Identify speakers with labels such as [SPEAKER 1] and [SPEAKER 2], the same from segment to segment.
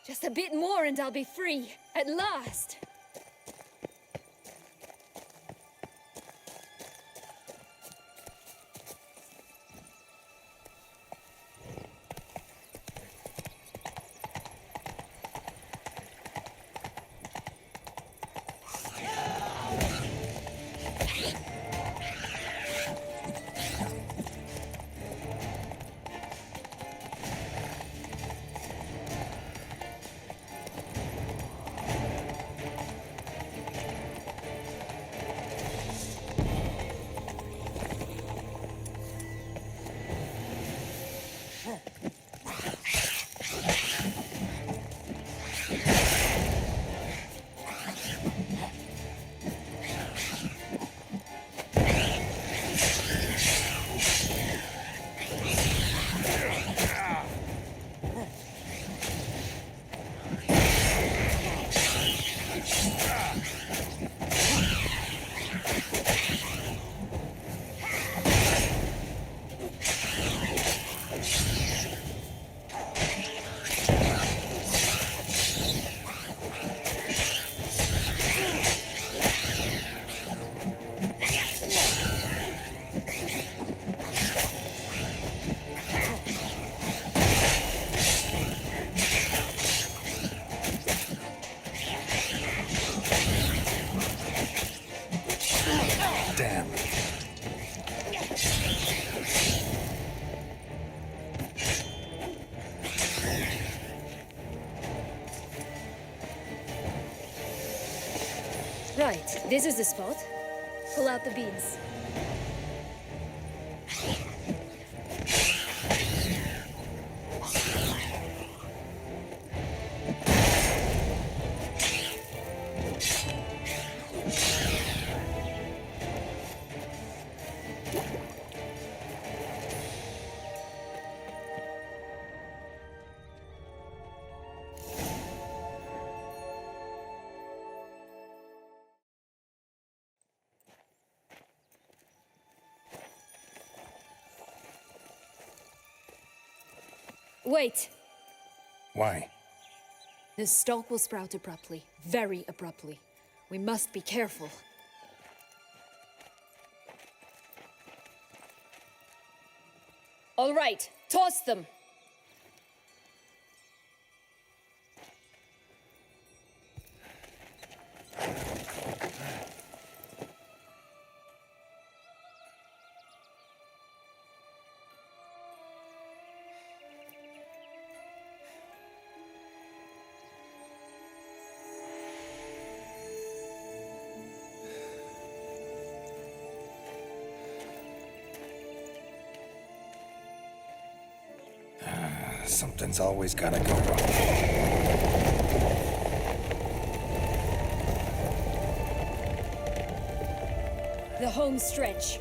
[SPEAKER 1] Just a bit more and I'll be free. At last! Right, this is the spot. Pull out the beans. Wait!
[SPEAKER 2] Why?
[SPEAKER 1] The stalk will sprout abruptly. Very abruptly. We must be careful. All right, toss them!
[SPEAKER 2] Something's always gotta go wrong.
[SPEAKER 1] The home stretch.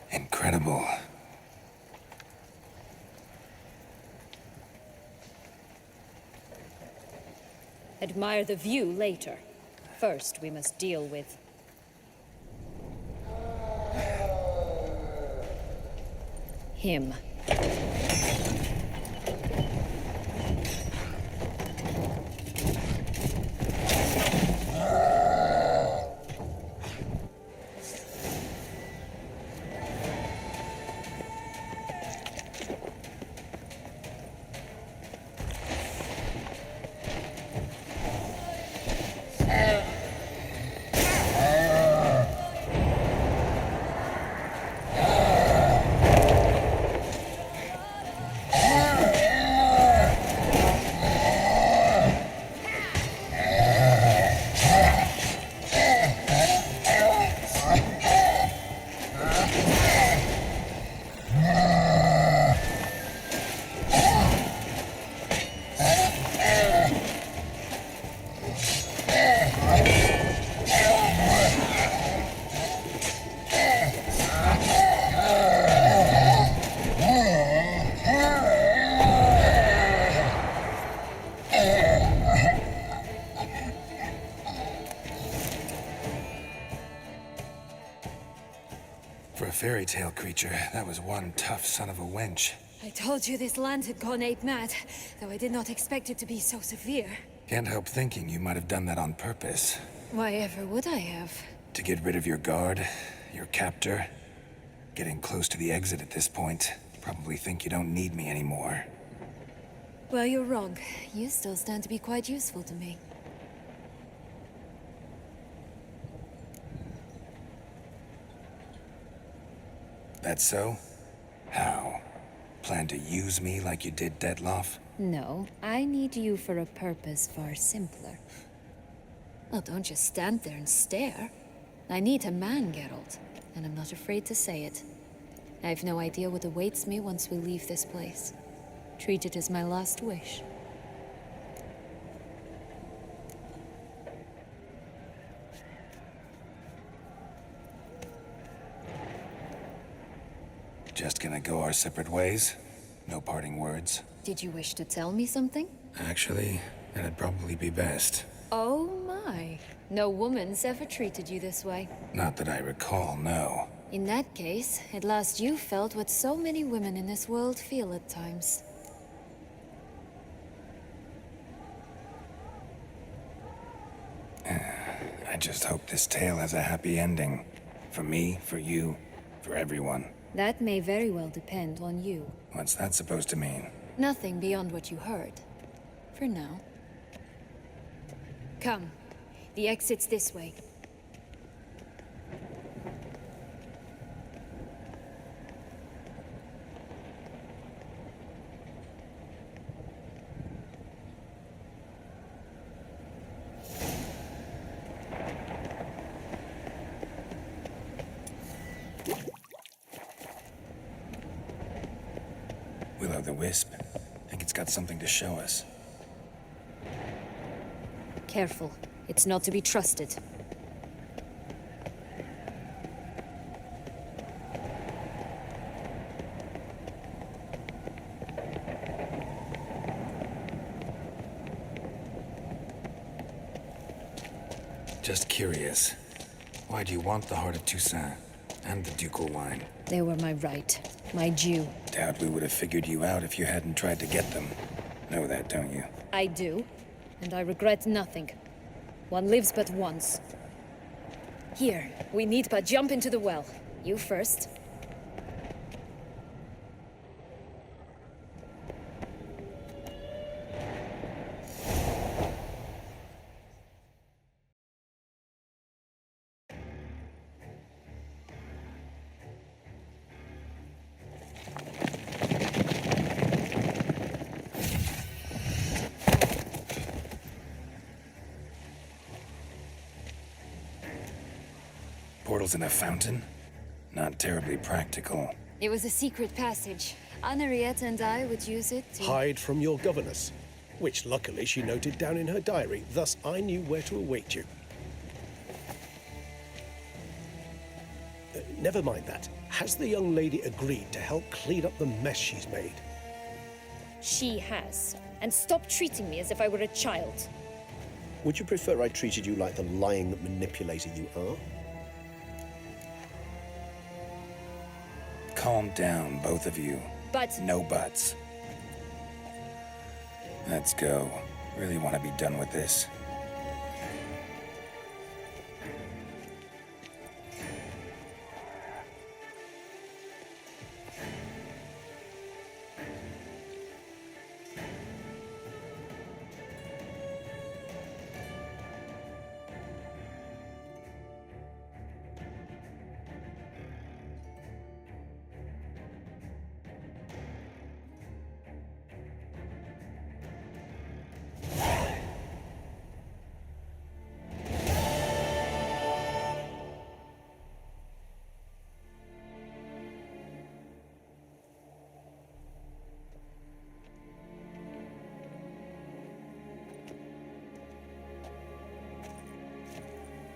[SPEAKER 2] Incredible.
[SPEAKER 1] Admire the view later. First, we must deal with... him.
[SPEAKER 2] fairy tale creature, that was one tough son of a wench.
[SPEAKER 1] I told you this land had gone ape mad, though I did not expect it to be so severe.
[SPEAKER 2] Can't help thinking you might have done that on purpose.
[SPEAKER 1] Why ever would I have?
[SPEAKER 2] To get rid of your guard, your captor. Getting close to the exit at this point. Probably think you don't need me anymore.
[SPEAKER 1] Well, you're wrong. You still stand to be quite useful to me.
[SPEAKER 2] That so? How? Plan to use me like you did Detloff?
[SPEAKER 1] No, I need you for a purpose far simpler. Well, don't just stand there and stare. I need a man, Geralt, and I'm not afraid to say it. I have no idea what awaits me once we leave this place. Treat it as my last wish.
[SPEAKER 2] Just gonna go our separate ways? No parting words?
[SPEAKER 1] Did you wish to tell me something?
[SPEAKER 2] Actually, that'd probably be best.
[SPEAKER 1] Oh my. No woman's ever treated you this way.
[SPEAKER 2] Not that I recall, no.
[SPEAKER 1] In that case, at last you felt what so many women in this world feel at times.
[SPEAKER 2] I just hope this tale has a happy ending. For me, for you, for everyone.
[SPEAKER 1] That may very well depend on you.
[SPEAKER 2] What's that supposed to mean?
[SPEAKER 1] Nothing beyond what you heard. For now. Come. The exit's this way.
[SPEAKER 2] Will-o'-the-wisp. Think it's got something to show us.
[SPEAKER 1] Careful. It's not to be trusted.
[SPEAKER 2] Just curious. Why do you want the heart of Toussaint and the ducal wine?
[SPEAKER 1] They were my right. My due.
[SPEAKER 2] Doubt we would have figured you out if you hadn't tried to get them. Know that, don't you?
[SPEAKER 1] I do. And I regret nothing. One lives but once. Here, we need but jump into the well. You first.
[SPEAKER 2] Portals in a fountain? Not terribly practical.
[SPEAKER 1] It was a secret passage. Anna Henrietta and I would use it to...
[SPEAKER 3] Hide from your governess, which luckily she noted down in her diary, thus I knew where to await you. Never mind that. Has the young lady agreed to help clean up the mess she's made?
[SPEAKER 1] She has. And stop treating me as if I were a child.
[SPEAKER 3] Would you prefer I treated you like the lying manipulator you are?
[SPEAKER 2] Calm down, both of you.
[SPEAKER 1] But...
[SPEAKER 2] No buts. Let's go. Really want to be done with this.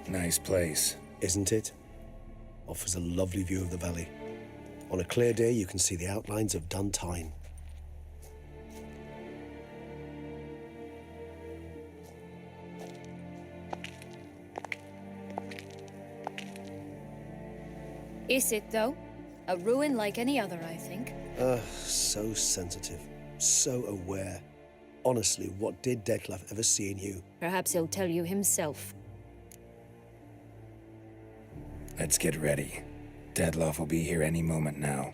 [SPEAKER 2] Nice place.
[SPEAKER 3] Isn't it? Offers a lovely view of the valley. On a clear day, you can see the outlines of Duntine.
[SPEAKER 1] Is it, though? A ruin like any other, I think.
[SPEAKER 3] So sensitive. So aware. Honestly, what did Dettlaff ever see in you?
[SPEAKER 1] Perhaps he'll tell you himself.
[SPEAKER 2] Let's get ready. Dettlaff will be here any moment now.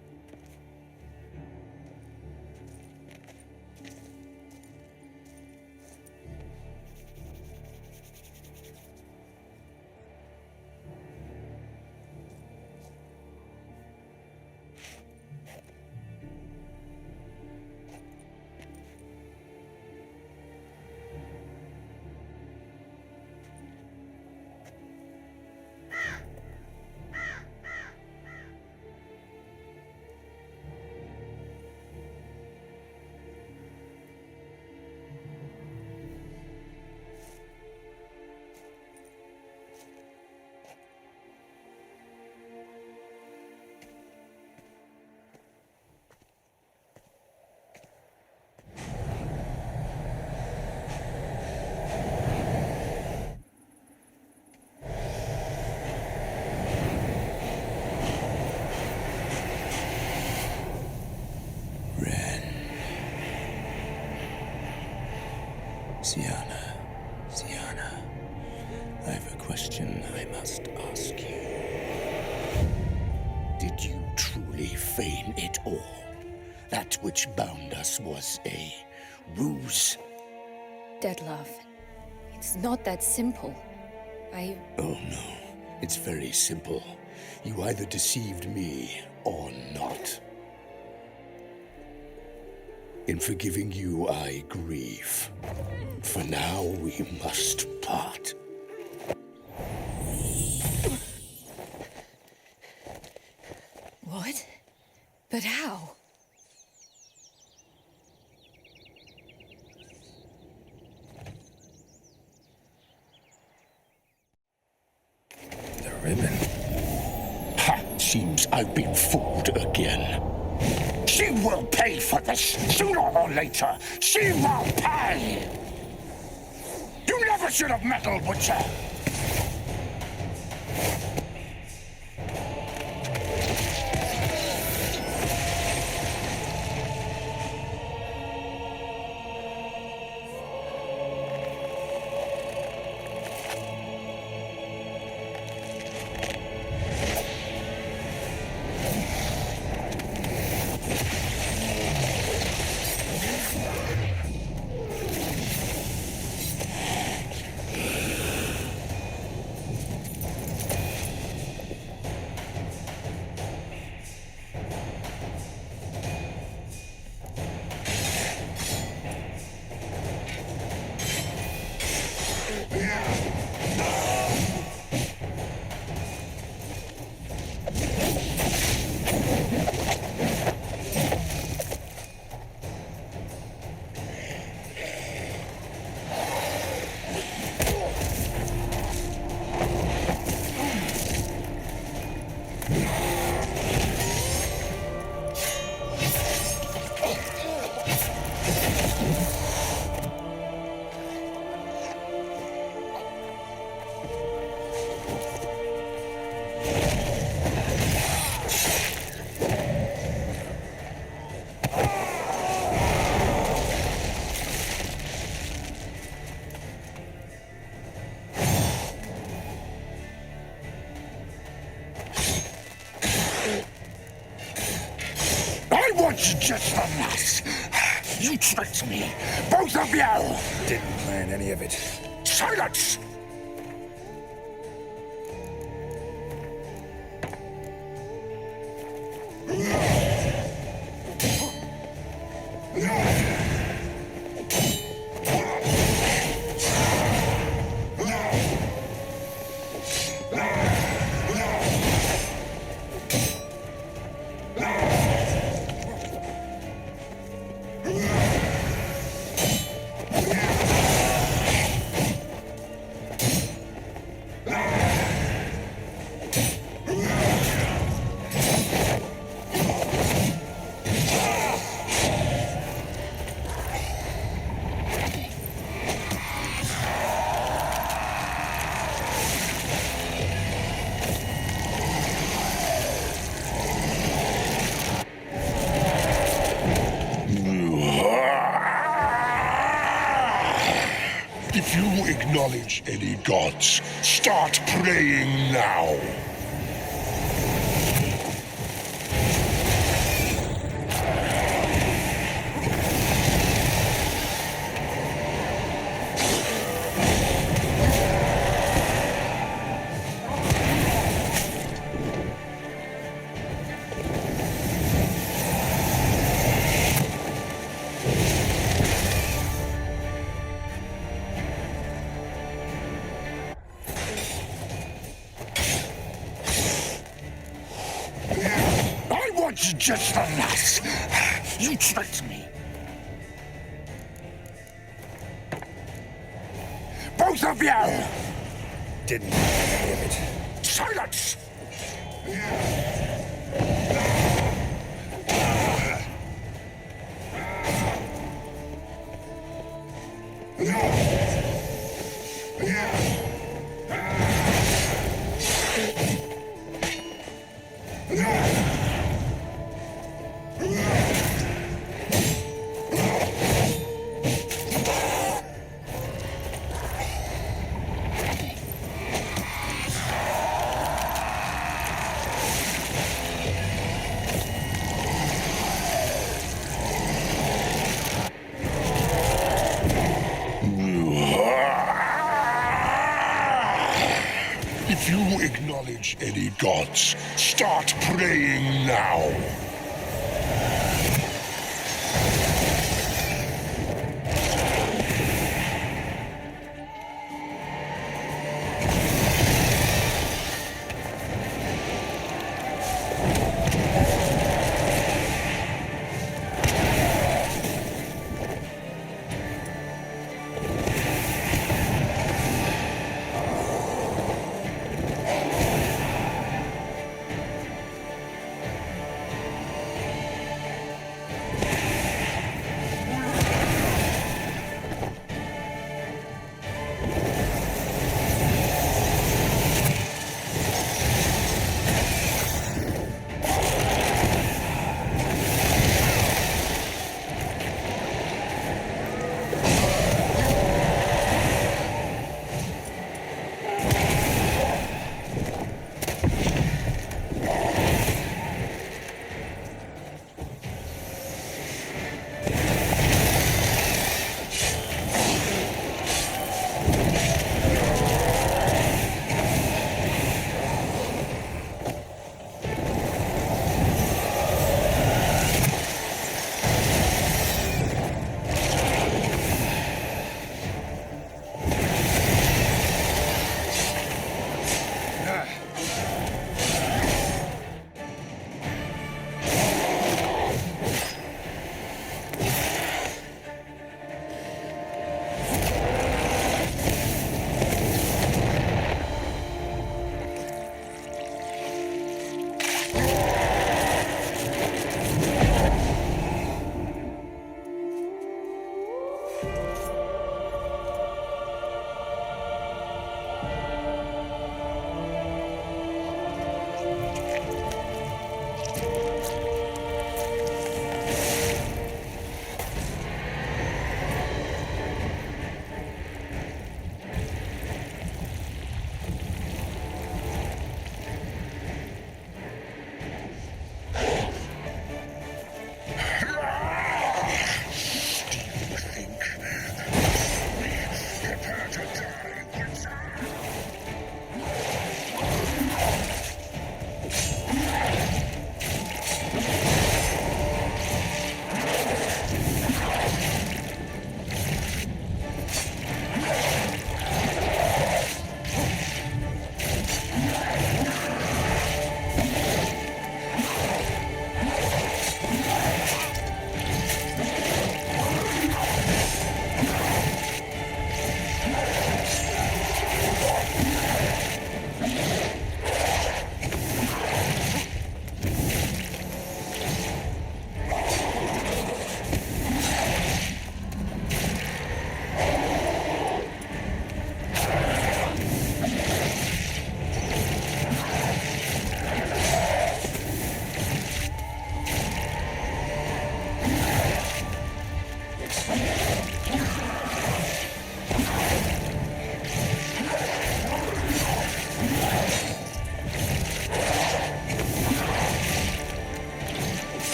[SPEAKER 4] Sienna, I have a question I must ask you. Did you truly feign it all? That which bound us was a ruse?
[SPEAKER 1] Dettlaff, it's not that simple.
[SPEAKER 4] Oh no, it's very simple. You either deceived me or not. In forgiving you, I grieve. For now, we must part.
[SPEAKER 1] What? But how?
[SPEAKER 2] The ribbon.
[SPEAKER 4] Ha! Seems I've been fooled again. She will pay for this, sooner or later. She will pay! You never should have meddled with her! Just the lass. You tricked me. Both of you.
[SPEAKER 2] Didn't plan any of it.
[SPEAKER 4] Silence! If you acknowledge any gods, start praying now. Just the last. You tricked me. Both of you!
[SPEAKER 2] Didn't have any of it.
[SPEAKER 4] Silence! If you acknowledge any gods, start praying now.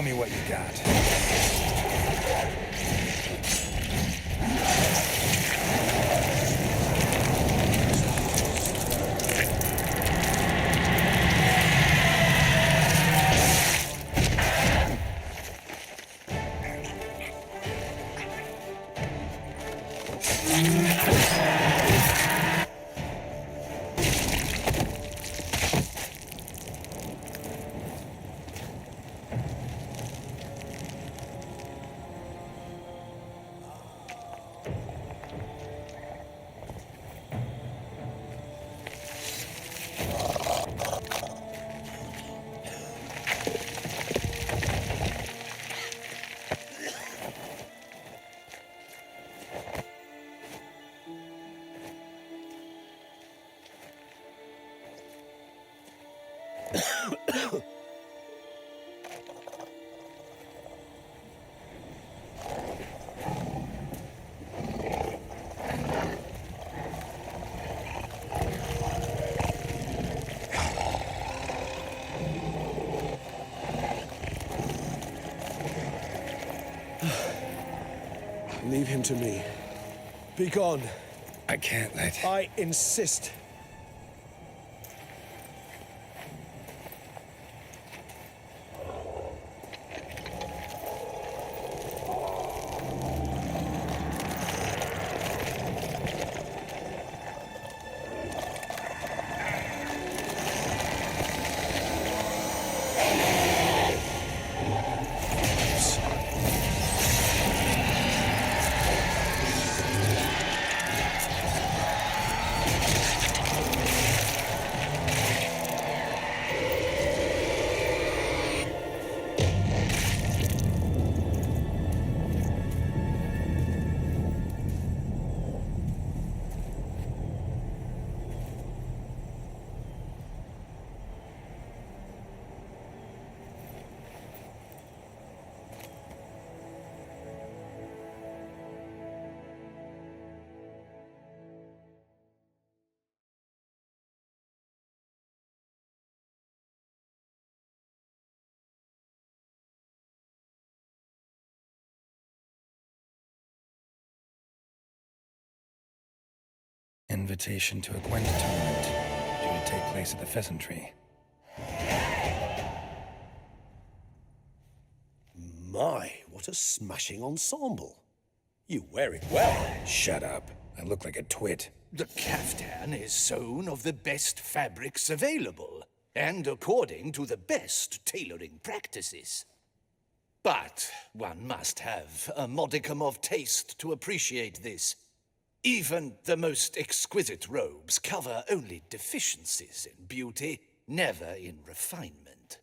[SPEAKER 2] Show me what you got.
[SPEAKER 3] Leave him to me. Be gone.
[SPEAKER 2] I can't let...
[SPEAKER 3] I insist.
[SPEAKER 2] Invitation to a Gwent tournament, due to take place at the Pheasantry.
[SPEAKER 3] My, what a smashing ensemble. You wear it well.
[SPEAKER 2] Shut up. I look like a twit.
[SPEAKER 4] The caftan is sewn of the best fabrics available, and according to the best tailoring practices. But one must have a modicum of taste to appreciate this. Even the most exquisite robes cover only deficiencies in beauty, never in refinement.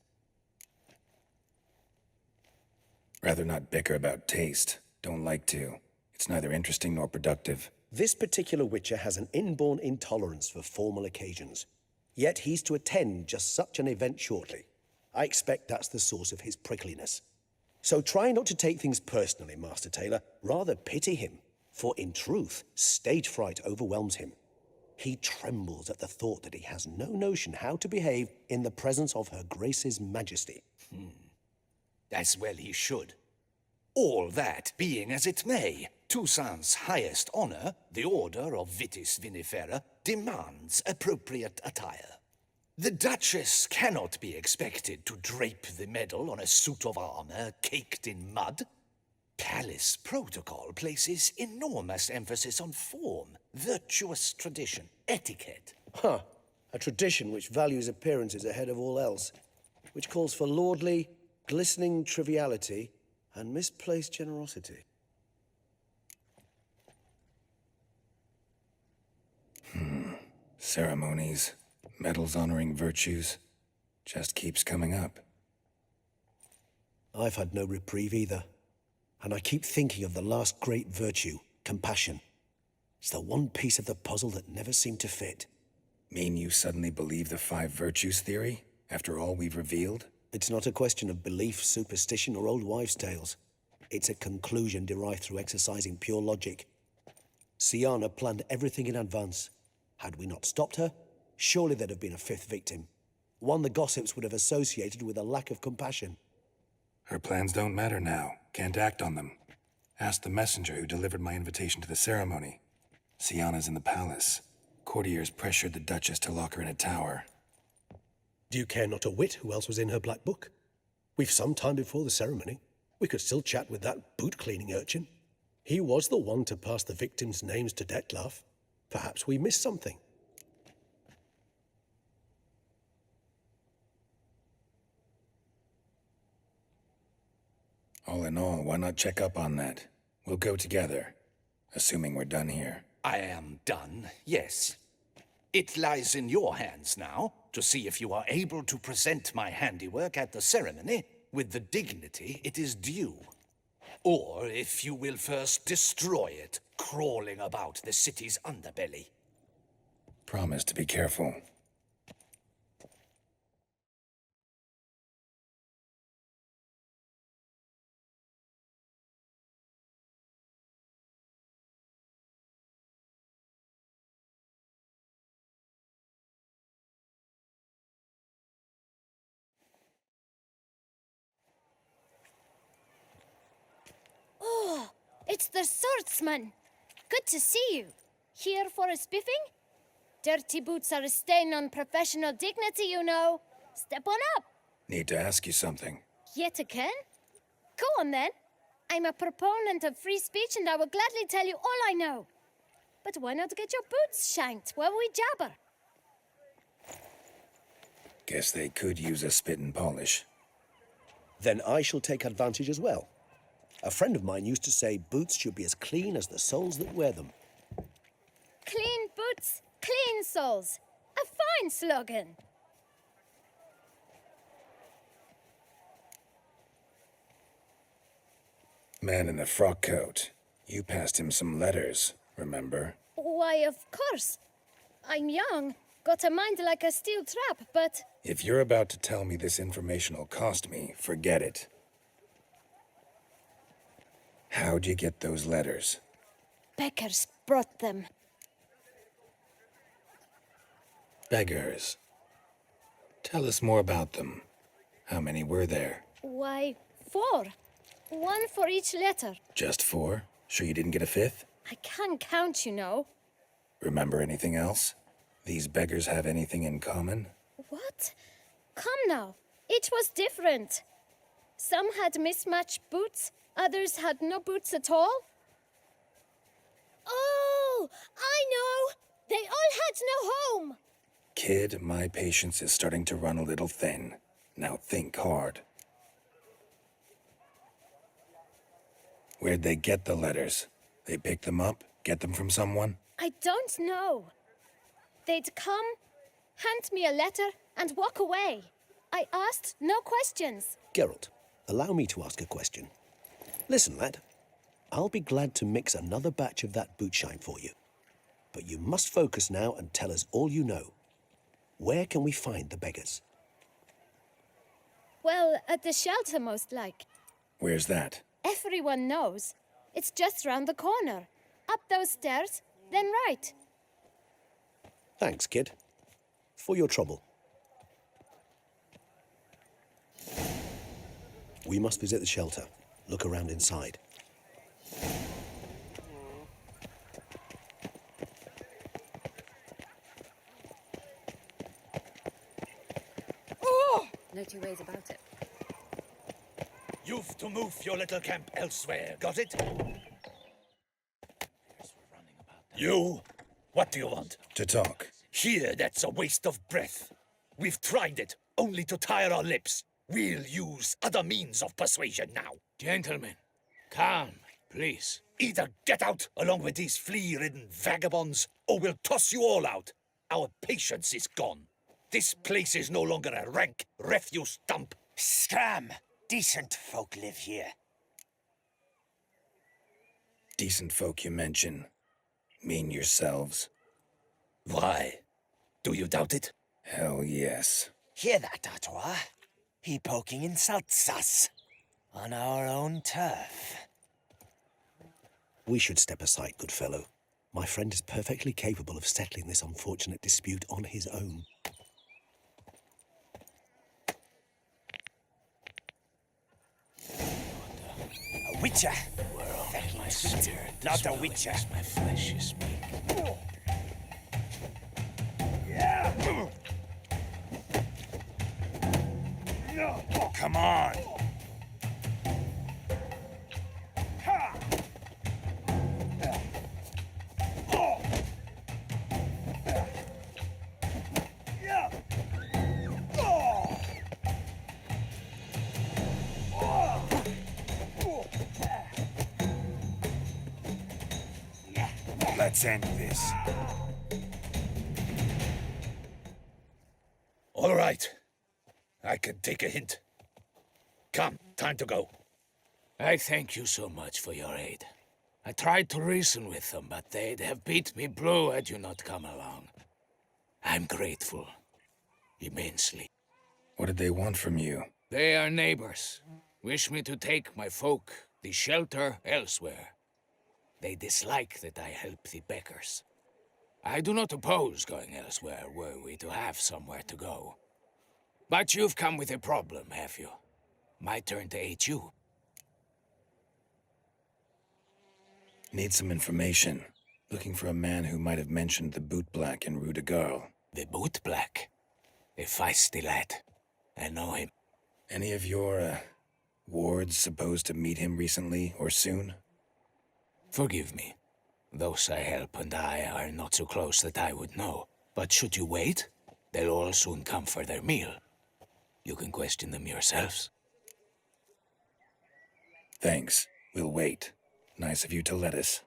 [SPEAKER 2] Rather not bicker about taste. Don't like to. It's neither interesting nor productive.
[SPEAKER 3] This particular witcher has an inborn intolerance for formal occasions. Yet he's to attend just such an event shortly. I expect that's the source of his prickliness. So try not to take things personally, Master Tailor. Rather pity him. For in truth, stage fright overwhelms him. He trembles at the thought that he has no notion how to behave in the presence of Her Grace's Majesty.
[SPEAKER 4] As well he should. All that being as it may, Toussaint's highest honor, the Order of Vitis Vinifera, demands appropriate attire. The Duchess cannot be expected to drape the medal on a suit of armor caked in mud. Palace protocol places enormous emphasis on form, virtuous tradition, etiquette.
[SPEAKER 3] Huh. A tradition which values appearances ahead of all else. Which calls for lordly, glistening triviality and misplaced generosity.
[SPEAKER 2] Ceremonies, medals honoring virtues, just keeps coming up.
[SPEAKER 3] I've had no reprieve either. And I keep thinking of the last great virtue, compassion. It's the one piece of the puzzle that never seemed to fit.
[SPEAKER 2] Mean you suddenly believe the 5 virtues theory, after all we've revealed?
[SPEAKER 3] It's not a question of belief, superstition, or old wives' tales. It's a conclusion derived through exercising pure logic. Syanna planned everything in advance. Had we not stopped her, surely there'd have been a 5th victim. One the gossips would have associated with a lack of compassion.
[SPEAKER 2] Her plans don't matter now. Can't act on them. Ask the messenger who delivered my invitation to the ceremony. Sienna's in the palace. Courtiers pressured the Duchess to lock her in a tower.
[SPEAKER 3] Do you care not a whit who else was in her black book? We've some time before the ceremony. We could still chat with that boot-cleaning urchin. He was the one to pass the victims' names to Dettlaff. Perhaps we missed something.
[SPEAKER 2] All in all, why not check up on that? We'll go together, assuming we're done here.
[SPEAKER 5] I am done, yes. It lies in your hands now to see if you are able to present my handiwork at the ceremony with the dignity it is due. Or if you will first destroy it, crawling about the city's underbelly.
[SPEAKER 2] Promise to be careful.
[SPEAKER 6] Oh, it's the swordsman. Good to see you. Here for a spiffing? Dirty boots are a stain on professional dignity, you know. Step on up.
[SPEAKER 2] Need to ask you something.
[SPEAKER 6] Yet again? Go on then. I'm a proponent of free speech and I will gladly tell you all I know. But why not get your boots shanked while we jabber?
[SPEAKER 2] Guess they could use a spit and polish.
[SPEAKER 3] Then I shall take advantage as well. A friend of mine used to say boots should be as clean as the soles that wear them.
[SPEAKER 6] Clean boots, clean soles. A fine slogan.
[SPEAKER 2] Man in the frock coat. You passed him some letters, remember?
[SPEAKER 6] Why, of course. I'm young, got a mind like a steel trap, but...
[SPEAKER 2] If you're about to tell me this information will cost me, forget it. How'd you get those letters?
[SPEAKER 6] Beggars brought them.
[SPEAKER 2] Beggars. Tell us more about them. How many were there?
[SPEAKER 6] Why, 4. 1 for each letter.
[SPEAKER 2] Just 4? Sure you didn't get a 5th?
[SPEAKER 6] I can't count, you know.
[SPEAKER 2] Remember anything else? These beggars have anything in common?
[SPEAKER 6] What? Come now. Each was different. Some had mismatched boots, others had no boots at all. Oh, I know! They all had no home!
[SPEAKER 2] Kid, my patience is starting to run a little thin. Now think hard. Where'd they get the letters? They pick them up? Get them from someone?
[SPEAKER 6] I don't know. They'd come, hand me a letter, and walk away. I asked no questions.
[SPEAKER 3] Geralt, allow me to ask a question. Listen, lad. I'll be glad to mix another batch of that bootshine for you. But you must focus now and tell us all you know. Where can we find the beggars?
[SPEAKER 6] Well, at the shelter, most like.
[SPEAKER 2] Where's that?
[SPEAKER 6] Everyone knows. It's just round the corner. Up those stairs, then right.
[SPEAKER 3] Thanks, kid. For your trouble. We must visit the shelter. Look around inside.
[SPEAKER 1] No two ways about it.
[SPEAKER 5] You've to move your little camp elsewhere, got it? You? What do you want?
[SPEAKER 2] To talk.
[SPEAKER 5] Here, that's a waste of breath. We've tried it, only to tire our lips. We'll use other means of persuasion now.
[SPEAKER 7] Gentlemen, calm, please.
[SPEAKER 5] Either get out along with these flea-ridden vagabonds, or we'll toss you all out. Our patience is gone. This place is no longer a rank refuse dump.
[SPEAKER 4] Scram! Decent folk live here.
[SPEAKER 2] Decent folk you mention. Mean yourselves.
[SPEAKER 5] Why? Do you doubt it?
[SPEAKER 2] Hell yes.
[SPEAKER 4] Hear that, Artois? He poking insults us. On our own turf.
[SPEAKER 3] We should step aside, good fellow. My friend is perfectly capable of settling this unfortunate dispute on his own.
[SPEAKER 4] Witcher.
[SPEAKER 7] My spirit
[SPEAKER 4] Not
[SPEAKER 7] is
[SPEAKER 4] a
[SPEAKER 7] willing
[SPEAKER 4] witcher.
[SPEAKER 7] as my flesh is weak.
[SPEAKER 2] Come on! Let's end this.
[SPEAKER 5] All right. I can take a hint. Come, time to go.
[SPEAKER 7] I thank you so much for your aid. I tried to reason with them, but they'd have beat me blue had you not come along. I'm grateful. Immensely.
[SPEAKER 2] What did they want from you?
[SPEAKER 7] They are neighbors. Wish me to take my folk, the shelter, elsewhere. They dislike that I help the beggars. I do not oppose going elsewhere, were we to have somewhere to go. But you've come with a problem, have you? My turn to aid you.
[SPEAKER 2] Need some information. Looking for a man who might have mentioned the bootblack in Rue de Garl.
[SPEAKER 7] The bootblack. A feisty lad. I know him.
[SPEAKER 2] Any of your, wards supposed to meet him recently or soon?
[SPEAKER 7] Forgive me. Those I help and I are not so close that I would know. But should you wait, they'll all soon come for their meal. You can question them yourselves.
[SPEAKER 2] Thanks. We'll wait. Nice of you to let us.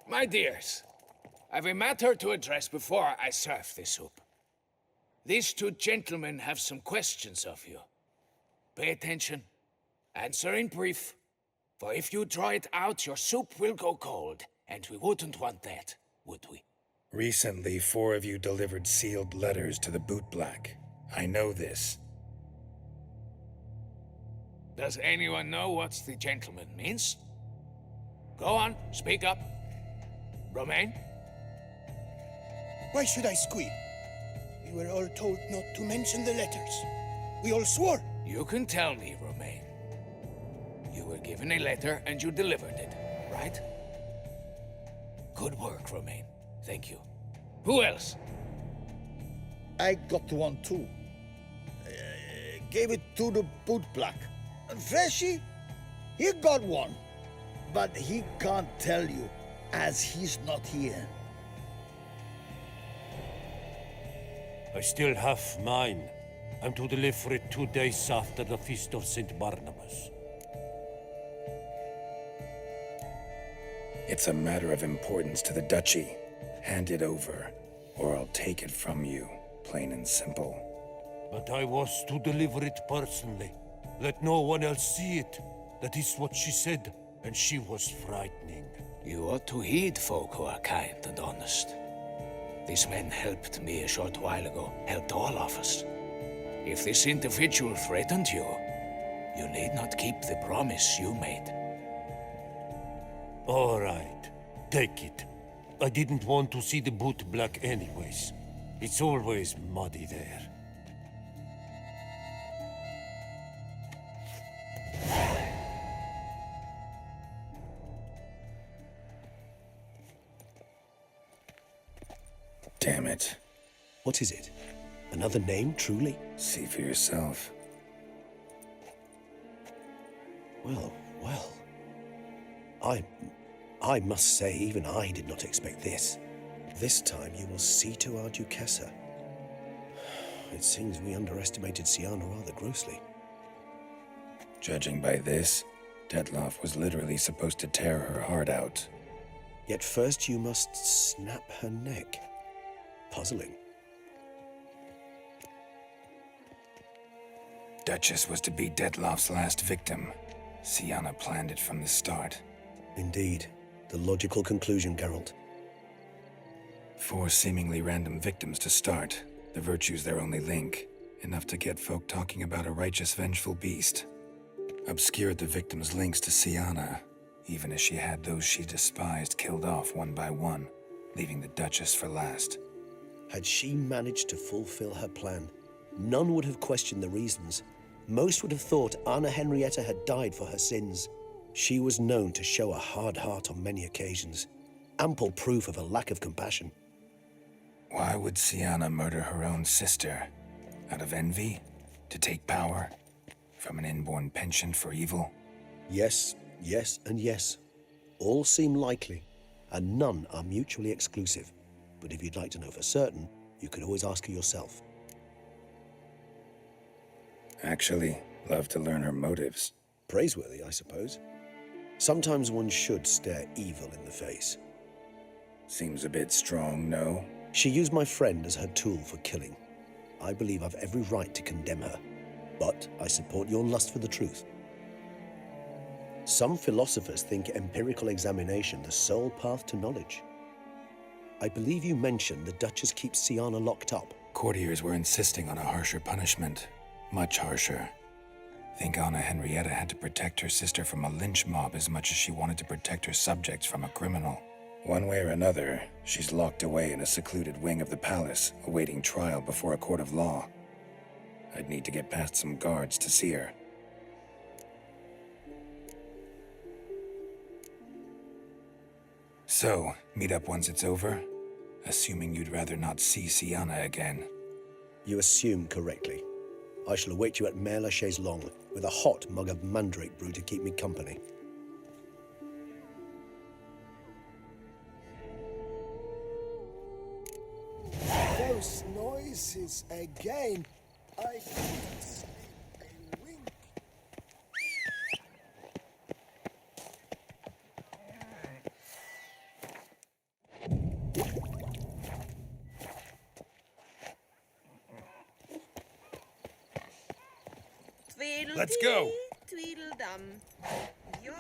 [SPEAKER 7] My dears, I've a matter to address before I serve the soup. These two gentlemen have some questions of you. Pay attention. Answer in brief. For if you draw it out, your soup will go cold, and we wouldn't want that, would we?
[SPEAKER 2] Recently, 4 of you delivered sealed letters to the bootblack. I know this.
[SPEAKER 7] Does anyone know what the gentleman means? Go on, speak up. Romain?
[SPEAKER 8] Why should I squeal? We were all told not to mention the letters. We all swore.
[SPEAKER 7] You can tell me, Romain. You were given a letter and you delivered it, right? Good work, Romain. Thank you. Who else?
[SPEAKER 9] I got one too. Gave it to the bootblack. And Freshy, he got one. But he can't tell you, as he's not here.
[SPEAKER 10] I still have mine. I'm to deliver it 2 days after the Feast of St. Barnabas.
[SPEAKER 2] It's a matter of importance to the Duchy. Hand it over, or I'll take it from you, plain and simple.
[SPEAKER 10] But I was to deliver it personally. Let no one else see it. That is what she said, and she was frightening.
[SPEAKER 7] You ought to heed folk who are kind and honest. These men helped me a short while ago, helped all of us. If this individual threatened you, you need not keep the promise you made.
[SPEAKER 10] All right, take it. I didn't want to see the bootblack anyways. It's always muddy there.
[SPEAKER 2] Damn it.
[SPEAKER 3] What is it? Another name, truly?
[SPEAKER 2] See for yourself.
[SPEAKER 3] Well, well. I must say, even I did not expect this. This time you will see to our Duchessa. It seems we underestimated Siana rather grossly.
[SPEAKER 2] Judging by this, Detloff was literally supposed to tear her heart out.
[SPEAKER 3] Yet first you must snap her neck. Puzzling.
[SPEAKER 2] Duchess was to be Detloff's last victim. Siana planned it from the start.
[SPEAKER 3] Indeed. The logical conclusion, Geralt.
[SPEAKER 2] 4 seemingly random victims to start. The virtue's their only link. Enough to get folk talking about a righteous, vengeful beast. Obscured the victim's links to Siana, even as she had those she despised killed off one by one, leaving the Duchess for last.
[SPEAKER 3] Had she managed to fulfill her plan, none would have questioned the reasons. Most would have thought Anna Henrietta had died for her sins. She was known to show a hard heart on many occasions, ample proof of a lack of compassion.
[SPEAKER 2] Why would Siana murder her own sister? Out of envy? To take power? From an inborn penchant for evil?
[SPEAKER 3] Yes, yes, and yes. All seem likely, and none are mutually exclusive. But if you'd like to know for certain, you could always ask her yourself.
[SPEAKER 2] Actually, love to learn her motives.
[SPEAKER 3] Praiseworthy, I suppose. Sometimes one should stare evil in the face.
[SPEAKER 2] Seems a bit strong, no?
[SPEAKER 3] She used my friend as her tool for killing. I believe I've every right to condemn her, but I support your lust for the truth. Some philosophers think empirical examination the sole path to knowledge. I believe you mentioned the Duchess keeps Siana locked up.
[SPEAKER 2] Courtiers were insisting on a harsher punishment. Much harsher. Think Anna Henrietta had to protect her sister from a lynch mob as much as she wanted to protect her subjects from a criminal. One way or another, she's locked away in a secluded wing of the palace, awaiting trial before a court of law. I'd need to get past some guards to see her. So, meet up once it's over? Assuming you'd rather not see Siana again.
[SPEAKER 3] You assume correctly. I shall await you at Mère la Chaise Longue with a hot mug of mandrake brew to keep me company.
[SPEAKER 8] Those noises again. I couldn't sleep a wink.
[SPEAKER 2] Let's go!
[SPEAKER 11] Tweedledum. You're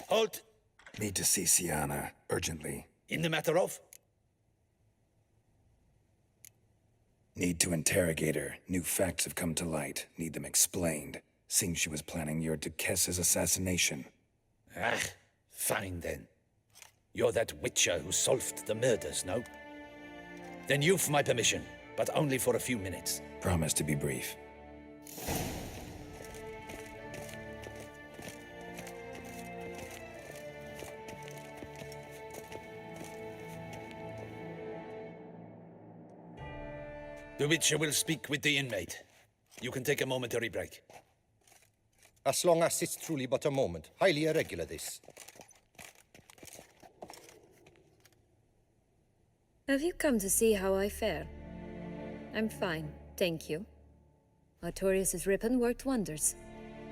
[SPEAKER 5] Halt!
[SPEAKER 2] Need to see Siana, urgently.
[SPEAKER 5] In the matter of?
[SPEAKER 2] Need to interrogate her. New facts have come to light. Need them explained. Seems she was planning your Duchess's assassination.
[SPEAKER 5] Ah, fine then. You're that witcher who solved the murders, no? Then you've my permission, but only for a few minutes.
[SPEAKER 2] Promise to be brief.
[SPEAKER 5] The Witcher will speak with the inmate. You can take a momentary break.
[SPEAKER 12] As long as it's truly but a moment. Highly irregular, this.
[SPEAKER 1] Have you come to see how I fare? I'm fine, thank you. Artorius' ribbon worked wonders.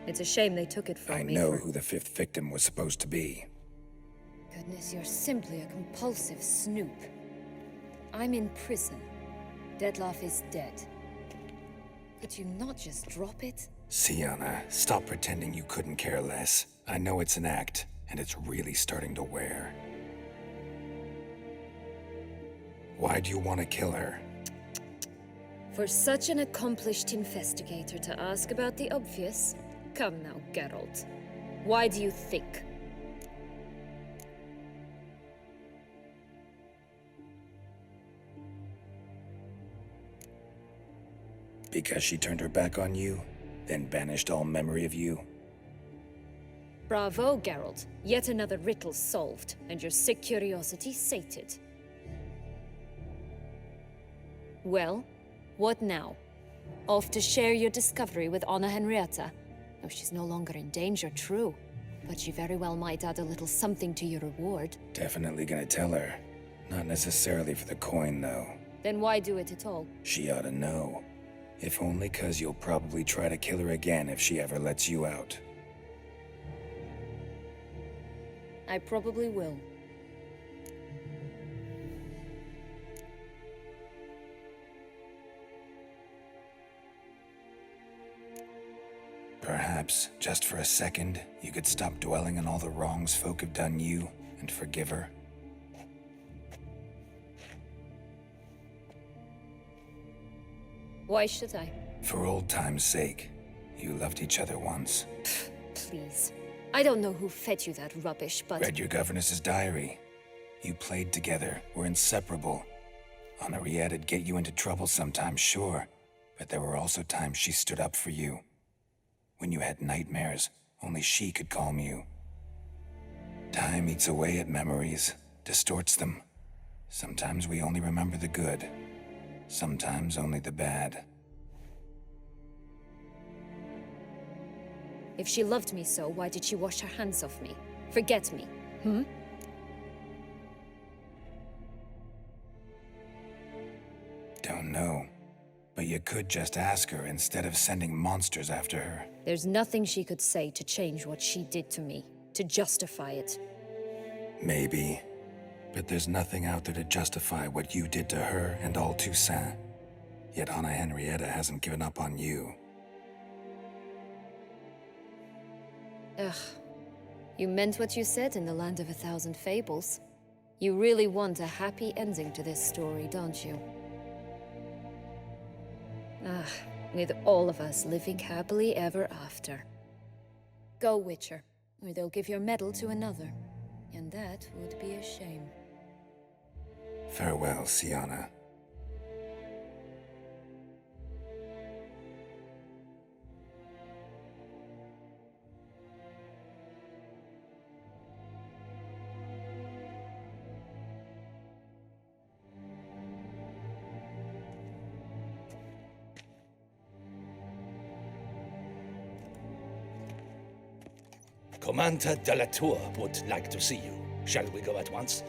[SPEAKER 1] It's a shame they took it from me.
[SPEAKER 2] I know who the fifth victim was supposed to be.
[SPEAKER 1] Goodness, you're simply a compulsive snoop. I'm in prison. Dettlaff is dead. Could you not just drop it?
[SPEAKER 2] Siana, stop pretending you couldn't care less. I know it's an act, and it's really starting to wear. Why do you want to kill her?
[SPEAKER 1] For such an accomplished investigator to ask about the obvious? Come now, Geralt. Why do you think?
[SPEAKER 2] Because she turned her back on you, then banished all memory of you?
[SPEAKER 1] Bravo, Geralt. Yet another riddle solved, and your sick curiosity sated. Well, what now? Off to share your discovery with Anna Henrietta? Oh, she's no longer in danger, true. But she very well might add a little something to your reward.
[SPEAKER 2] Definitely gonna tell her. Not necessarily for the coin, though.
[SPEAKER 1] Then why do it at all?
[SPEAKER 2] She ought to know. If only 'cause you'll probably try to kill her again if she ever lets you out.
[SPEAKER 1] I probably will.
[SPEAKER 2] Perhaps, just for a second, you could stop dwelling on all the wrongs folk have done you and forgive her.
[SPEAKER 1] Why should I?
[SPEAKER 2] For old time's sake. You loved each other once.
[SPEAKER 1] Please. I don't know who fed you that rubbish, but...
[SPEAKER 2] Read your governess's diary. You played together, were inseparable. Henriette'd get you into trouble sometimes, sure. But there were also times she stood up for you. When you had nightmares, only she could calm you. Time eats away at memories, distorts them. Sometimes we only remember the good. Sometimes only the bad.
[SPEAKER 1] If she loved me so, why did she wash her hands off me? Forget me,
[SPEAKER 2] Don't know. But you could just ask her instead of sending monsters after her.
[SPEAKER 1] There's nothing she could say to change what she did to me, to justify it.
[SPEAKER 2] Maybe. But there's nothing out there to justify what you did to her and all Toussaint. Yet Anna Henrietta hasn't given up on you.
[SPEAKER 1] Ugh. You meant what you said in the Land of 1,000 Fables. You really want a happy ending to this story, don't you? Ah, with all of us living happily ever after. Go, Witcher, or they'll give your medal to another. And that would be a shame.
[SPEAKER 2] Farewell, Sienna.
[SPEAKER 5] Commander de la Tour would like to see you. Shall we go at once?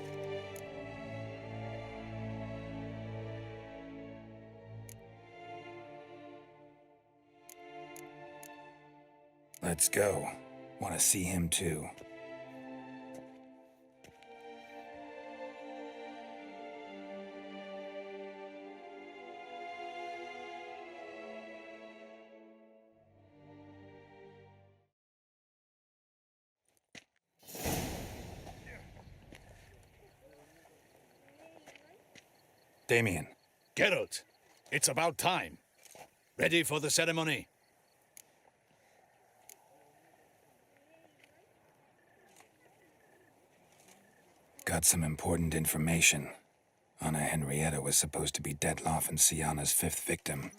[SPEAKER 2] Let's go. Want to see him too. Damien.
[SPEAKER 5] Geralt, it's about time. Ready for the ceremony?
[SPEAKER 2] Got some important information. Anna Henrietta was supposed to be Detloff and Sienna's 5th victim.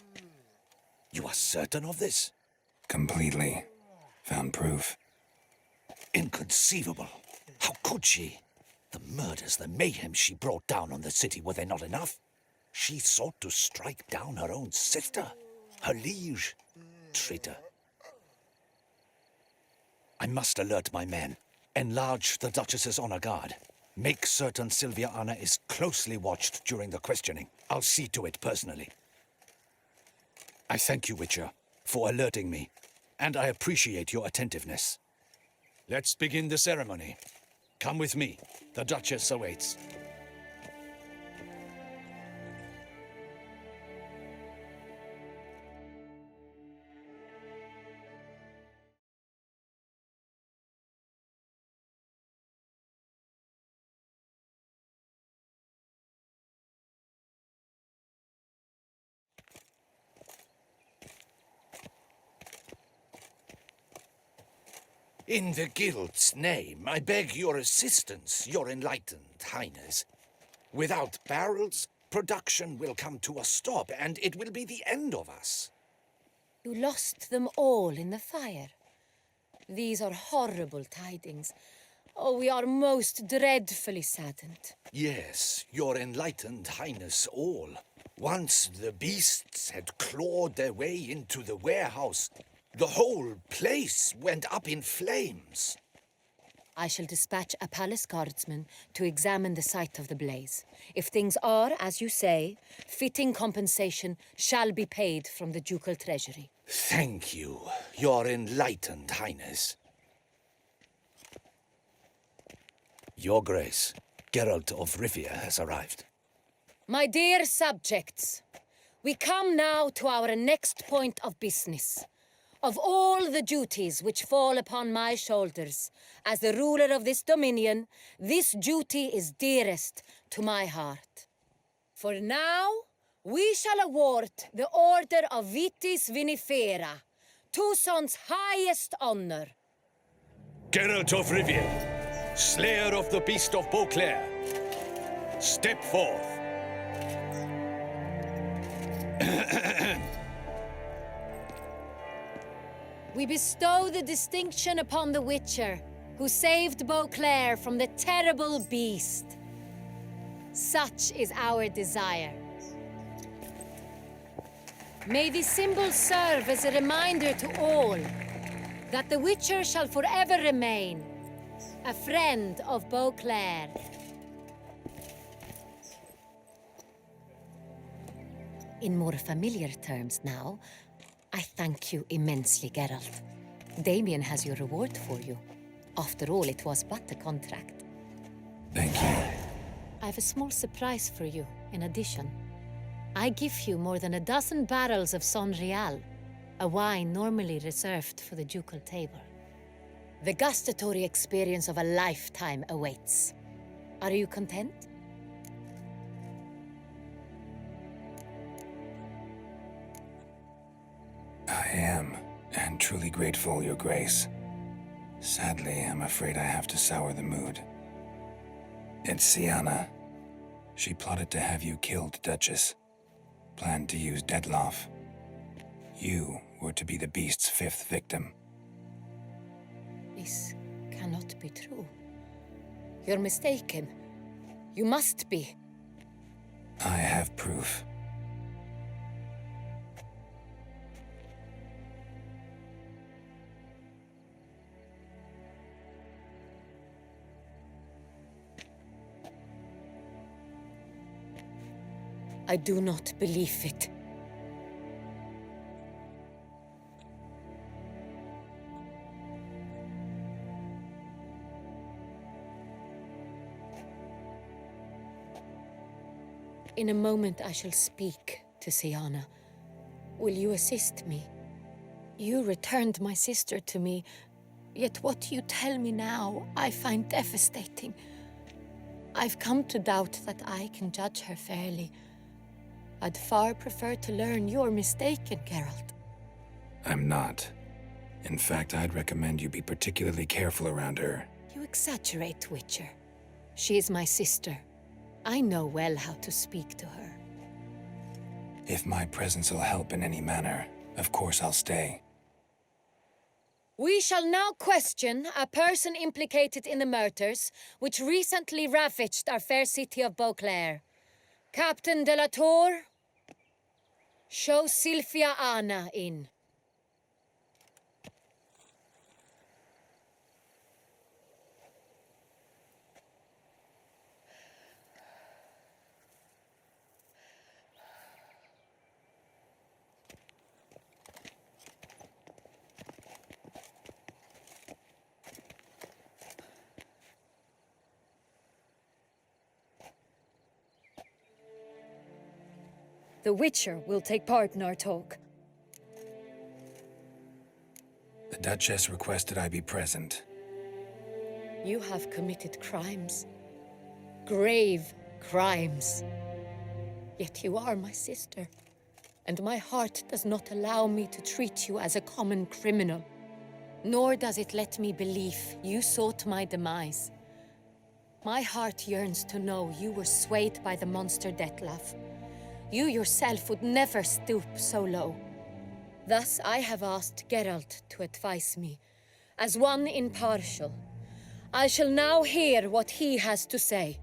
[SPEAKER 5] You are certain of this?
[SPEAKER 2] Completely. Found proof.
[SPEAKER 5] Inconceivable. How could she? The murders, the mayhem she brought down on the city, were they not enough? She sought to strike down her own sister, her liege. Traitor. I must alert my men. Enlarge the Duchess's honor guard. Make certain Sylvia Anna is closely watched during the questioning. I'll see to it personally. I thank you, Witcher, for alerting me, and I appreciate your attentiveness. Let's begin the ceremony. Come with me. The Duchess awaits. In the guild's name, I beg your assistance, your enlightened highness. Without barrels, production will come to a stop, and it will be the end of us.
[SPEAKER 13] You lost them all in the fire. These are horrible tidings. Oh, we are most dreadfully saddened.
[SPEAKER 5] Yes, your enlightened highness all. Once the beasts had clawed their way into the warehouse, the whole place went up in flames.
[SPEAKER 13] I shall dispatch a palace guardsman to examine the site of the blaze. If things are, as you say, fitting compensation shall be paid from the ducal treasury.
[SPEAKER 5] Thank you, your enlightened highness. Your Grace, Geralt of Rivia has arrived.
[SPEAKER 13] My dear subjects, we come now to our next point of business. Of all the duties which fall upon my shoulders, as the ruler of this dominion, this duty is dearest to my heart. For now, we shall award the Order of Vitis Vinifera, Toussaint's highest honor.
[SPEAKER 7] Geralt of Rivia, slayer of the beast of Beauclair, step forth.
[SPEAKER 13] We bestow the distinction upon the Witcher, who saved Beauclair from the terrible beast. Such is our desire. May this symbol serve as a reminder to all that the Witcher shall forever remain a friend of Beauclair. In more familiar terms now, I thank you immensely, Geralt. Damien has your reward for you. After all, it was but a contract.
[SPEAKER 2] Thank you.
[SPEAKER 13] I have a small surprise for you, in addition. I give you more than a dozen barrels of Son Real, a wine normally reserved for the ducal table. The gustatory experience of a lifetime awaits. Are you content?
[SPEAKER 2] I am, and truly grateful, Your Grace. Sadly, I'm afraid I have to sour the mood. It's Sienna. She plotted to have you killed, Duchess. Planned to use Dettlaff. You were to be the beast's fifth victim.
[SPEAKER 13] This cannot be true. You're mistaken. You must be.
[SPEAKER 2] I have proof.
[SPEAKER 13] I do not believe it. In a moment I shall speak to Sienna. Will you assist me? You returned my sister to me, yet what you tell me now I find devastating. I've come to doubt that I can judge her fairly. I'd far prefer to learn you're mistaken, Geralt.
[SPEAKER 2] I'm not. In fact, I'd recommend you be particularly careful around her.
[SPEAKER 13] You exaggerate, Witcher. She is my sister. I know well how to speak to her.
[SPEAKER 2] If my presence will help in any manner, of course I'll stay.
[SPEAKER 13] We shall now question a person implicated in the murders which recently ravaged our fair city of Beauclair. Captain de la Tour, show Sylvia Anna in.
[SPEAKER 1] The Witcher will take part in our talk.
[SPEAKER 2] The Duchess requested I be present.
[SPEAKER 13] You have committed crimes. Grave crimes. Yet you are my sister, and my heart does not allow me to treat you as a common criminal. nor does it let me believe you sought my demise. My heart yearns to know you were swayed by the monster Dettlaff. You yourself would never stoop so low. Thus I have asked Geralt to advise me, as one impartial. I shall now hear what he has to say.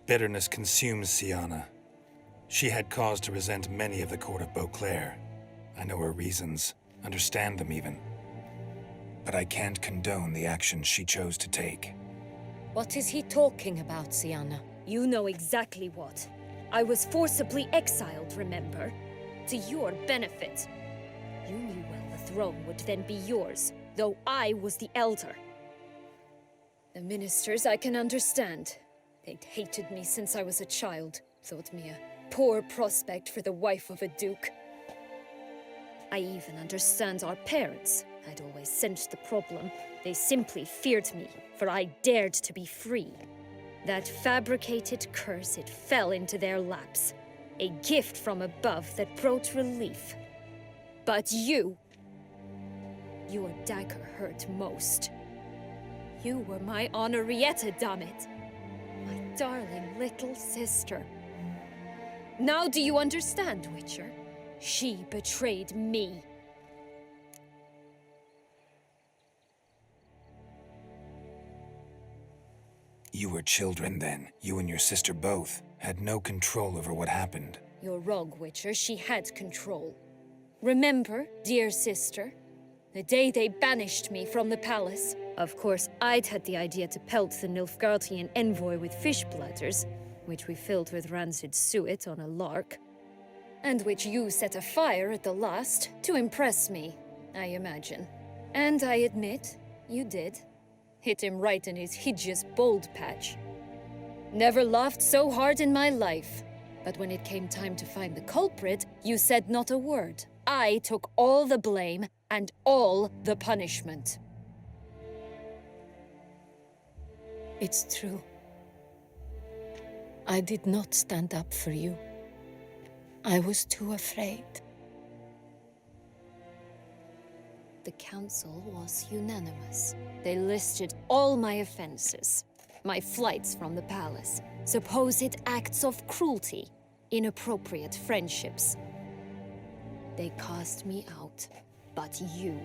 [SPEAKER 2] Bitterness consumes Sienna. She had cause to resent many of the court of Beauclair. I know her reasons, understand them even. But I can't condone the actions she chose to take.
[SPEAKER 13] What is he talking about, Sienna?
[SPEAKER 1] You know exactly what. I was forcibly exiled, remember? To your benefit. You knew well the throne would then be yours, though I was the elder. The ministers I can understand. They'd hated me since I was a child, thought me a poor prospect for the wife of a duke. I even understand our parents. I'd always sensed the problem. They simply feared me, for I dared to be free. That fabricated curse, it fell into their laps. A gift from above that brought relief. But your dagger hurt most. You were my Henrietta, damn it. My darling little sister. Now do you understand, Witcher? She betrayed me.
[SPEAKER 2] You were children then. You and your sister both had no control over what happened.
[SPEAKER 1] You're wrong, Witcher. She had control. Remember, dear sister, the day they banished me from the palace? Of course, I'd had the idea to pelt the Nilfgaardian envoy with fish bladders, which we filled with rancid suet on a lark, and which you set afire at the last to impress me, I imagine. And I admit, you did. Hit him right in his hideous bald patch. Never laughed so hard in my life. But when it came time to find the culprit, you said not a word. I took all the blame and all the punishment.
[SPEAKER 13] It's true. I did not stand up for you. I was too afraid.
[SPEAKER 1] The council was unanimous. They listed all my offenses. My flights from the palace, supposed acts of cruelty, inappropriate friendships. They cast me out. But you,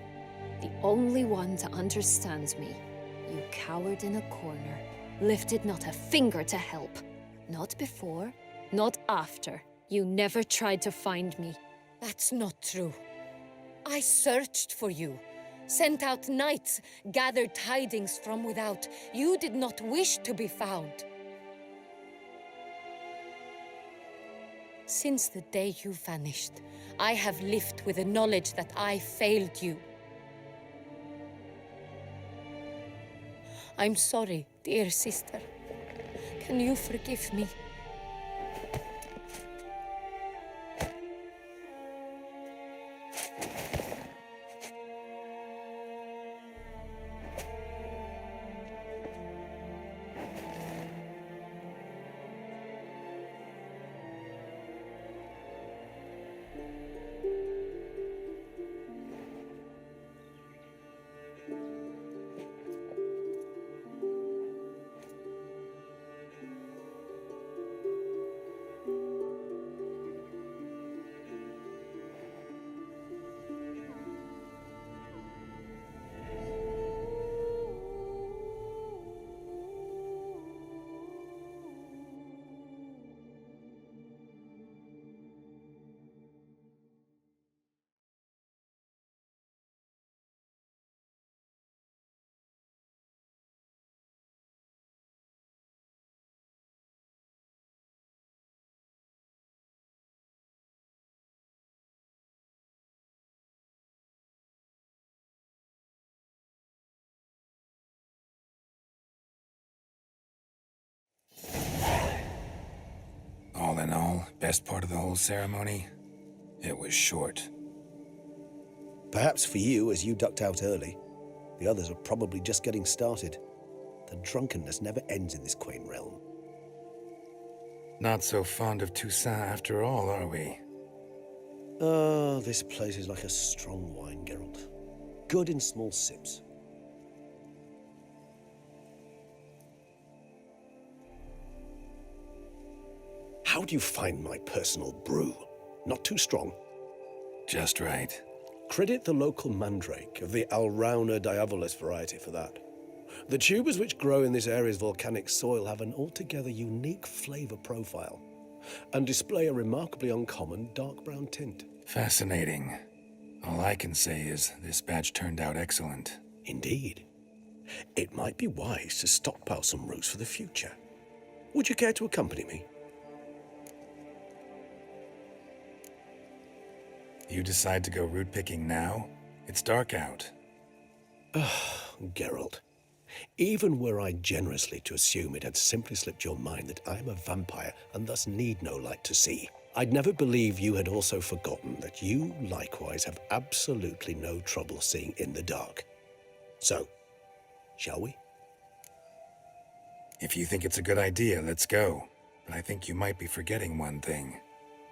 [SPEAKER 1] the only one to understand me, you cowered in a corner, lifted not a finger to help. Not before, not after. You never tried to find me.
[SPEAKER 13] That's not true. I searched for you, sent out knights, gathered tidings from without. You did not wish to be found. Since the day you vanished, I have lived with the knowledge that I failed you. I'm sorry, dear sister. Can you forgive me?
[SPEAKER 2] All in all, best part of the whole ceremony? It was short.
[SPEAKER 3] Perhaps for you, as you ducked out early. The others are probably just getting started. The drunkenness never ends in this quaint realm.
[SPEAKER 2] Not so fond of Toussaint after all, are we?
[SPEAKER 3] Ah, this place is like a strong wine, Geralt. Good in small sips. How do you find my personal brew? Not too strong?
[SPEAKER 2] Just right.
[SPEAKER 3] Credit the local mandrake of the Alrauna diavolis variety for that. The tubers which grow in this area's volcanic soil have an altogether unique flavor profile and display a remarkably uncommon dark brown tint.
[SPEAKER 2] Fascinating. All I can say is this batch turned out excellent.
[SPEAKER 3] Indeed. It might be wise to stockpile some roots for the future. Would you care to accompany me?
[SPEAKER 2] You decide to go root picking now? It's dark out.
[SPEAKER 3] Geralt, even were I generously to assume it had simply slipped your mind that I am a vampire and thus need no light to see, I'd never believe you had also forgotten that you likewise have absolutely no trouble seeing in the dark. So, shall we?
[SPEAKER 2] If you think it's a good idea, let's go. But I think you might be forgetting one thing.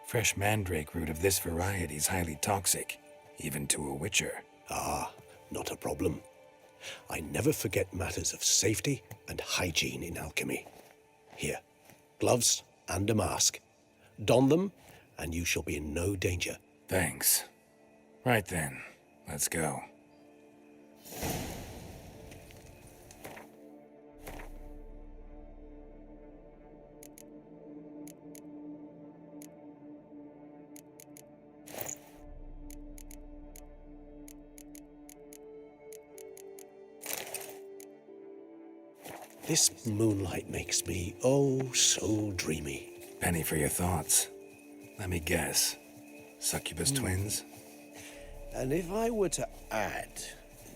[SPEAKER 2] Fresh mandrake root of this variety is highly toxic, even to a witcher.
[SPEAKER 3] Ah, not a problem. I never forget matters of safety and hygiene in alchemy. Here, gloves and a mask. Don them, and you shall be in no danger.
[SPEAKER 2] Thanks. Right then, let's go.
[SPEAKER 3] This moonlight makes me, oh, so dreamy.
[SPEAKER 2] Penny for your thoughts. Let me guess. Succubus twins?
[SPEAKER 3] And if I were to add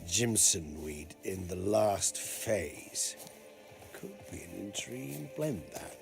[SPEAKER 3] Jimson weed in the last phase, could be an intriguing blend, that.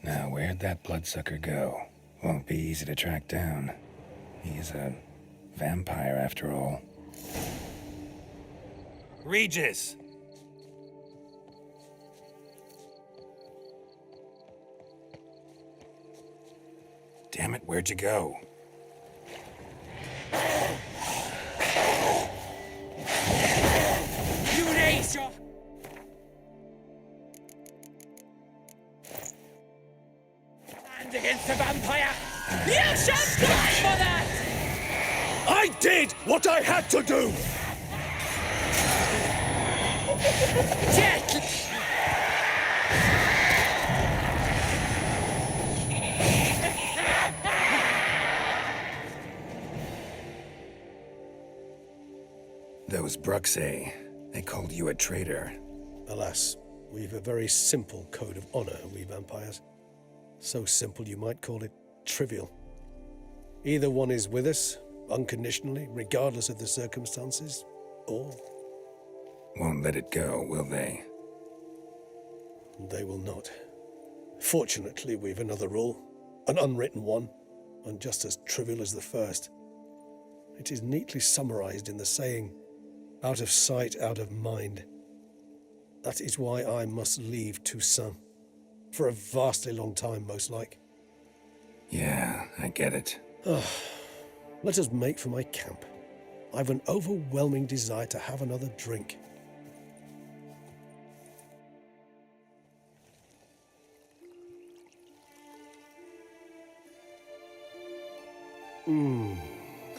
[SPEAKER 2] Now, where'd that bloodsucker go? Won't be easy to track down. He's a vampire, after all. Regis! Damn it, where'd you go?
[SPEAKER 7] Eurasia! Stand against the vampire! You shall die for that!
[SPEAKER 3] I did what I had to do!
[SPEAKER 7] Gently!
[SPEAKER 2] Those Bruxay, they called you a traitor.
[SPEAKER 3] Alas, we've a very simple code of honor, we vampires. So simple you might call it trivial. Either one is with us, unconditionally, regardless of the circumstances, or...
[SPEAKER 2] Won't let it go, will they?
[SPEAKER 3] They will not. Fortunately, we've another rule, an unwritten one, and just as trivial as the first. It is neatly summarized in the saying, out of sight, out of mind. That is why I must leave Toussaint. For a vastly long time, most like.
[SPEAKER 2] Yeah, I get it.
[SPEAKER 3] Let us make for my camp. I've an overwhelming desire to have another drink.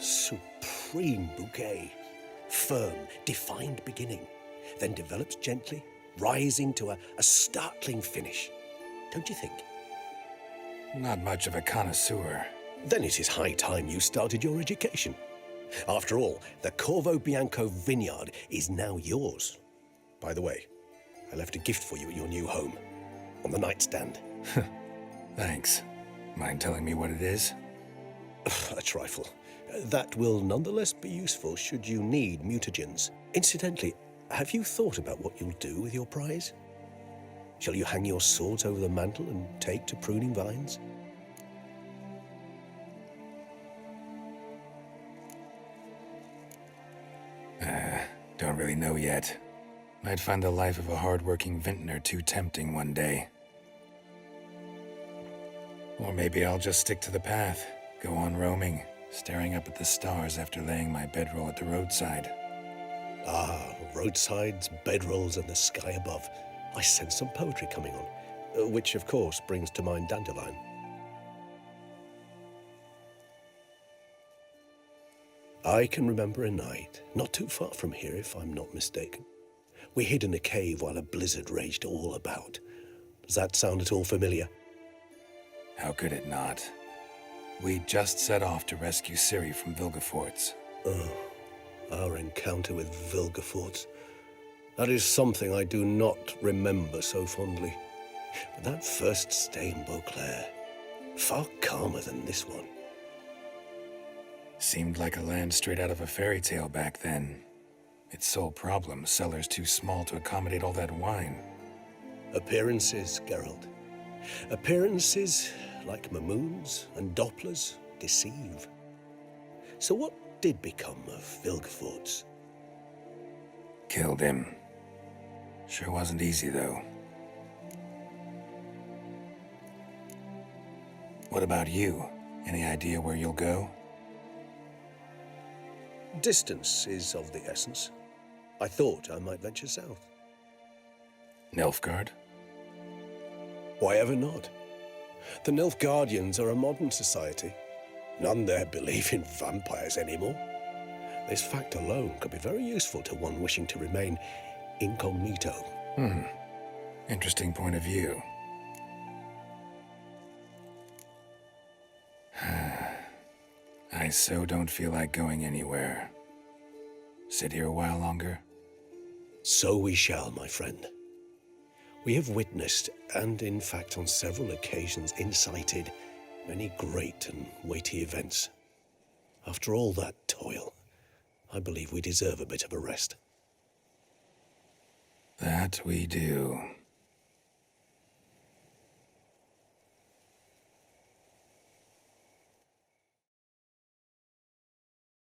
[SPEAKER 3] Supreme bouquet. Firm, defined beginning, then develops gently, rising to a startling finish. Don't you think?
[SPEAKER 2] Not much of a connoisseur.
[SPEAKER 3] Then it is high time you started your education. After all, the Corvo Bianco vineyard is now yours. By the way, I left a gift for you at your new home, on the nightstand.
[SPEAKER 2] Thanks. Mind telling me what it is?
[SPEAKER 3] A trifle. That will nonetheless be useful should you need mutagens. Incidentally, have you thought about what you'll do with your prize? Shall you hang your swords over the mantle and take to pruning vines?
[SPEAKER 2] Don't really know yet. Might find the life of a hard-working vintner too tempting one day. Or maybe I'll just stick to the path, go on roaming, staring up at the stars after laying my bedroll at the roadside.
[SPEAKER 3] Ah, roadsides, bedrolls, and the sky above. I sense some poetry coming on, which of course brings to mind Dandelion. I can remember a night, not too far from here if I'm not mistaken. We hid in a cave while a blizzard raged all about. Does that sound at all familiar?
[SPEAKER 2] How could it not? We just set off to rescue Ciri from Vilgefortz.
[SPEAKER 3] Oh, our encounter with Vilgefortz. That is something I do not remember so fondly. But that first stay in Beauclair, far calmer than this one.
[SPEAKER 2] Seemed like a land straight out of a fairy tale back then. Its sole problem, cellars too small to accommodate all that wine.
[SPEAKER 3] Appearances, Geralt. Appearances, like Mamoons and Dopplers, deceive. So what did become of Vilgefortz?
[SPEAKER 2] Killed him. Sure wasn't easy, though. What about you? Any idea where you'll go?
[SPEAKER 3] Distance is of the essence. I thought I might venture south.
[SPEAKER 2] Nilfgaard?
[SPEAKER 3] Why ever not? The Nilfgaardians are a modern society. None there believe in vampires anymore. This fact alone could be very useful to one wishing to remain incognito.
[SPEAKER 2] Interesting point of view. I so don't feel like going anywhere. Sit here a while longer?
[SPEAKER 3] So we shall, my friend. We have witnessed, and in fact on several occasions incited, many great and weighty events. After all that toil, I believe we deserve a bit of a rest.
[SPEAKER 2] That we do.